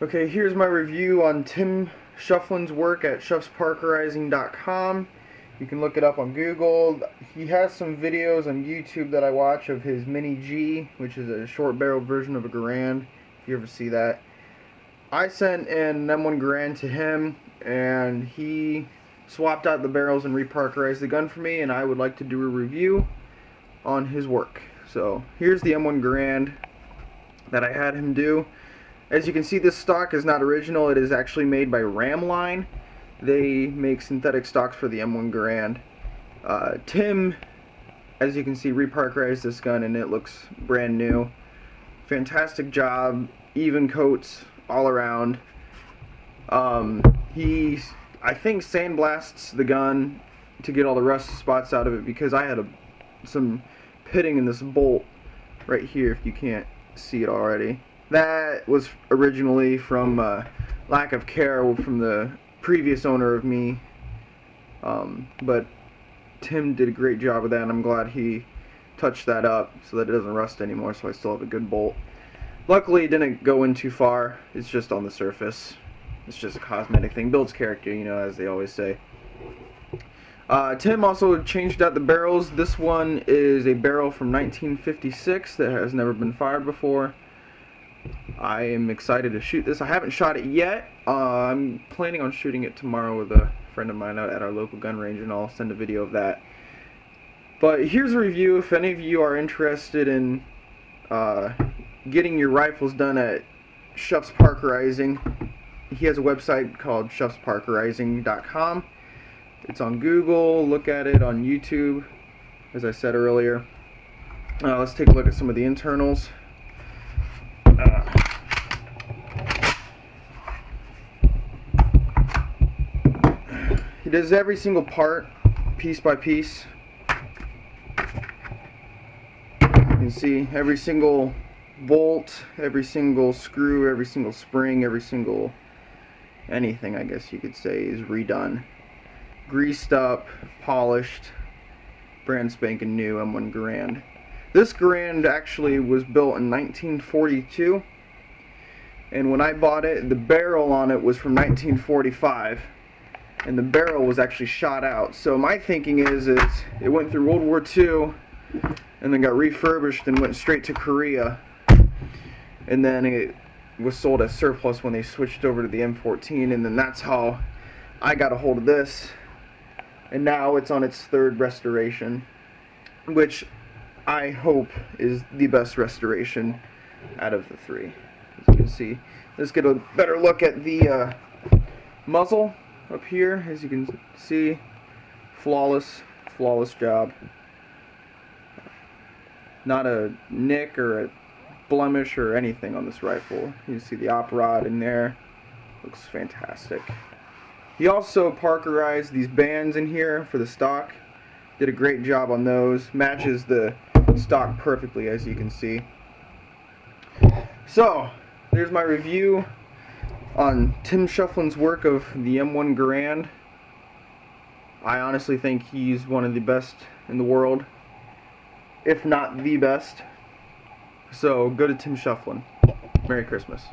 Okay, here's my review on Tim Shufflin's work at Parkerizing.com. You can look it up on Google. He has some videos on YouTube that I watch of his Mini G, which is a short barrel version of a Garand, if you ever see that. I sent an M1 Garand to him, and he swapped out the barrels and reparkerized the gun for me, and I would like to do a review on his work. So here's the M1 Garand that I had him do. As you can see, this stock is not original. It is actually made by Ramline. They make synthetic stocks for the M1 Garand. Tim, as you can see, reparkerized this gun and it looks brand new. Fantastic job, even coats all around. He, I think, sandblasts the gun to get all the rust spots out of it, because I had some pitting in this bolt right here, if you can't see it already. That was originally from lack of care from the previous owner of me, but Tim did a great job with that, and I'm glad he touched that up so that it doesn't rust anymore, so I still have a good bolt. Luckily it didn't go in too far. It's just on the surface. It's just a cosmetic thing. Builds character, you know, as they always say. Tim also changed out the barrels. This one is a barrel from 1956 that has never been fired before. I am excited to shoot this. I haven't shot it yet. I'm planning on shooting it tomorrow with a friend of mine out at our local gun range, and I'll send a video of that. But here's a review if any of you are interested in getting your rifles done at Shuff's Parkerizing. He has a website called Parkerizing.com. It's on Google. Look at it on YouTube, as I said earlier. Let's take a look at some of the internals. He does every single part, piece by piece. You can see every single bolt, every single screw, every single spring, every single anything, I guess you could say, is redone. Greased up, polished, brand spanking new M1 Garand. This Garand actually was built in 1942, and when I bought it, the barrel on it was from 1945, and the barrel was actually shot out. So my thinking is it went through World War II and then got refurbished and went straight to Korea, and then it was sold as surplus when they switched over to the M14, and then that's how I got a hold of this, and now it's on its third restoration, which I hope is the best restoration out of the three. As you can see, let's get a better look at the muzzle up here. As you can see, flawless job. Not a nick or a blemish or anything on this rifle. You can see the op rod in there. Looks fantastic. He also parkerized these bands in here for the stock. Did a great job on those. Matches the stock perfectly, as you can see. So there's my review on Tim Shufflin's work of the M1 Garand. I honestly think he's one of the best in the world, if not the best. So go to Tim Shufflin. Merry Christmas.